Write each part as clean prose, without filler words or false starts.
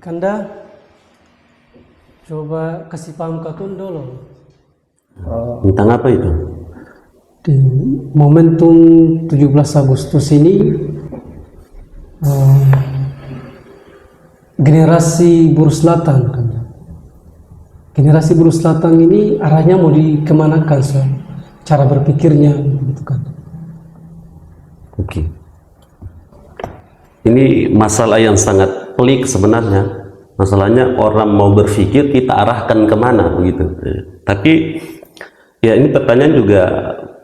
Kanda coba kasih paham Kakun dulu. Tentang apa itu? Di momentum 17 Agustus ini generasi Buruh Selatan, Kanda. Generasi Buruh Selatan ini arahnya mau dikemanakan, so? Cara berpikirnya, gitu kan? Oke. Ini masalah yang sangat pelik sebenarnya. Masalahnya orang mau berpikir kita arahkan kemana begitu. Tapi ya ini pertanyaan juga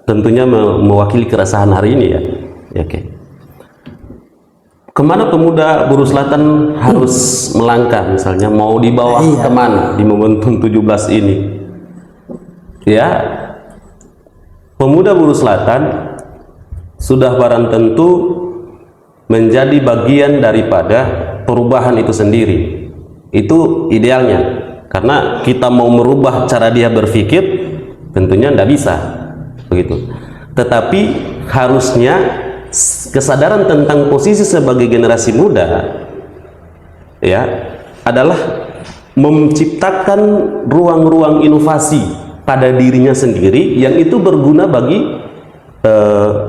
tentunya mewakili keresahan hari ini ya. Oke. Kemana pemuda Buruh Selatan harus melangkah, misalnya mau dibawa kemana di momentum 17 ini? Ya, pemuda Buruh Selatan sudah barang tentu menjadi bagian daripada perubahan itu sendiri. Itu idealnya, karena kita mau merubah cara dia berpikir tentunya tidak bisa begitu. Tetapi harusnya kesadaran tentang posisi sebagai generasi muda ya adalah menciptakan ruang-ruang inovasi pada dirinya sendiri yang itu berguna bagi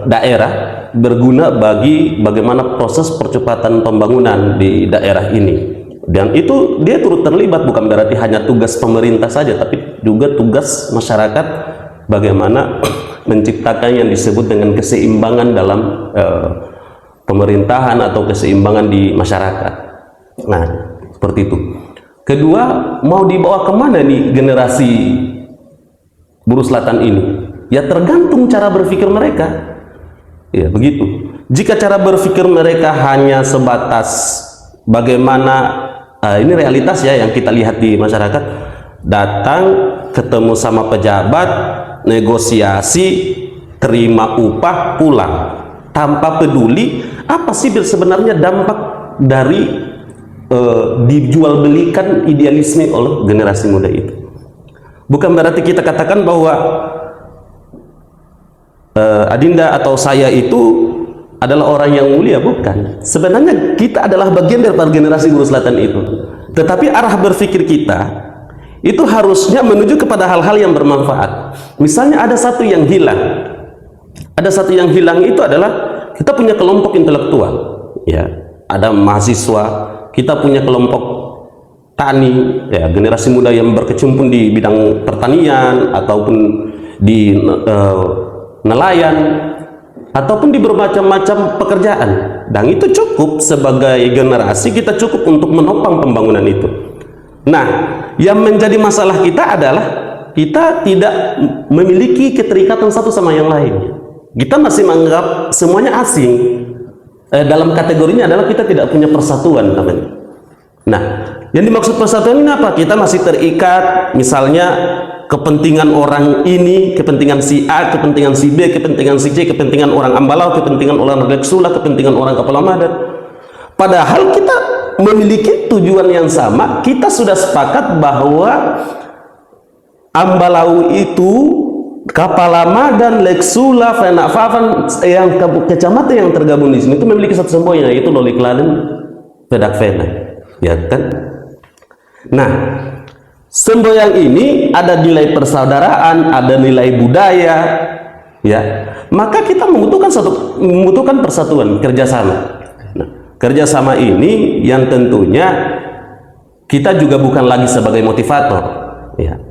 daerah, berguna bagi bagaimana proses percepatan pembangunan di daerah ini. Dan itu dia turut terlibat, bukan berarti hanya tugas pemerintah saja, tapi juga tugas masyarakat bagaimana menciptakan yang disebut dengan keseimbangan dalam pemerintahan atau keseimbangan di masyarakat. Nah, seperti itu. Kedua, mau dibawa kemana nih generasi Buruh Selatan ini? Ya tergantung cara berpikir mereka. Ya begitu. Jika cara berpikir mereka hanya sebatas bagaimana ini realitas ya yang kita lihat di masyarakat, datang ketemu sama pejabat, negosiasi, terima upah, pulang tanpa peduli apa sih sebenarnya dampak dari dijual belikan idealisme oleh generasi muda itu. Bukan berarti kita katakan bahwa Adinda atau saya itu adalah orang yang mulia, bukan. Sebenarnya kita adalah bagian daripada generasi Buruh Selatan itu. Tetapi arah berpikir kita itu harusnya menuju kepada hal-hal yang bermanfaat. Misalnya ada satu yang hilang. Ada satu yang hilang itu adalah kita punya kelompok intelektual. Ya, ada mahasiswa, kita punya kelompok tani, ya, generasi muda yang berkecimpung di bidang pertanian ataupun di nelayan ataupun di bermacam-macam pekerjaan, dan itu cukup sebagai generasi kita cukup untuk menopang pembangunan itu. Nah, yang menjadi masalah kita adalah kita tidak memiliki keterikatan satu sama yang lain. Kita masih menganggap semuanya asing. Dalam kategorinya adalah kita tidak punya persatuan namanya. Nah, yang dimaksud persatuan ini apa? Kita masih terikat, misalnya kepentingan orang ini, kepentingan si A, kepentingan si B, kepentingan si C, kepentingan orang Ambalau, kepentingan orang Leksula, kepentingan orang Kepala Madat. Padahal kita memiliki tujuan yang sama. Kita sudah sepakat bahwa Ambalau itu, Kepala Madat, Leksula, Fenakfavan, yang kecamatan yang tergabung di sini itu memiliki satu semboyan, yaitu Lolikladen, Pedak Fena, ya kan? Nah, semboyan ini ada nilai persaudaraan, ada nilai budaya, ya. Maka kita membutuhkan persatuan, kerjasama. Nah, kerjasama ini yang tentunya kita juga bukan lagi sebagai motivator, ya.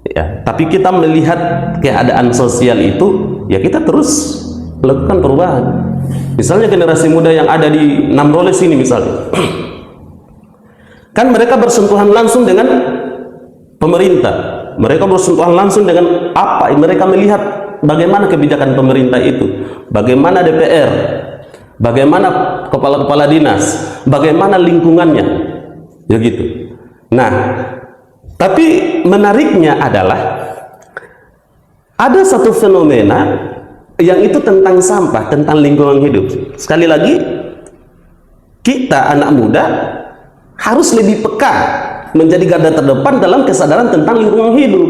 Ya, tapi kita melihat keadaan sosial itu, ya kita terus melakukan perubahan. Misalnya generasi muda yang ada di Namroles ini misalnya, kan mereka bersentuhan langsung dengan pemerintah, mereka bersentuhan langsung dengan apa, mereka melihat bagaimana kebijakan pemerintah itu, bagaimana DPR, bagaimana kepala-kepala dinas, bagaimana lingkungannya, ya gitu. Nah, tapi menariknya adalah ada satu fenomena yang itu tentang sampah, tentang lingkungan hidup. Sekali lagi, kita anak muda harus lebih peka, menjadi garda terdepan dalam kesadaran tentang lingkungan hidup.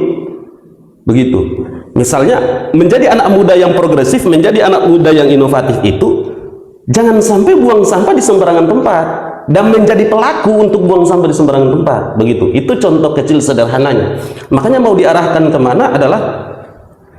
Begitu. Misalnya, menjadi anak muda yang progresif, menjadi anak muda yang inovatif itu, jangan sampai buang sampah di sembarangan tempat. dan menjadi pelaku untuk buang sampah di sembarangan tempat. Begitu. Itu contoh kecil sederhananya. Makanya mau diarahkan kemana adalah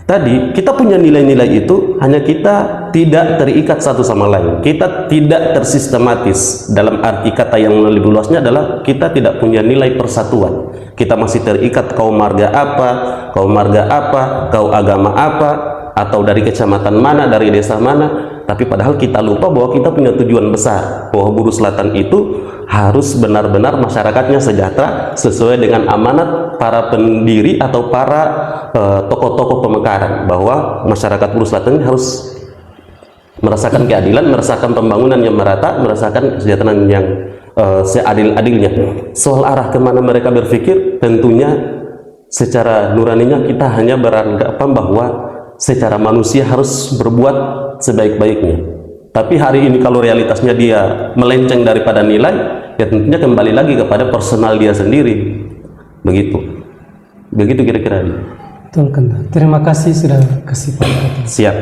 tadi, kita punya nilai-nilai itu, hanya kita tidak terikat satu sama lain. Kita tidak tersistematis. Dalam arti kata yang lebih luasnya adalah kita tidak punya nilai persatuan. Kita masih terikat kau marga apa, kau marga apa, kau agama apa, atau dari kecamatan mana, dari desa mana. Tapi padahal kita lupa bahwa kita punya tujuan besar, bahwa Buru Selatan itu harus benar-benar masyarakatnya sejahtera sesuai dengan amanat para pendiri atau para tokoh-tokoh pemekaran, bahwa masyarakat Buru Selatan ini harus merasakan keadilan, merasakan pembangunan yang merata, merasakan kesejahteraan yang seadil-adilnya. Soal arah kemana mereka berpikir, tentunya secara nuraninya kita hanya beranggapan bahwa secara manusia harus berbuat sebaik-baiknya. Tapi hari ini kalau realitasnya dia melenceng daripada nilai, ya tentunya kembali lagi kepada personal dia sendiri. Begitu kira-kira. Betul, Kanda. Terima kasih sudah kasih pendapat. Siap.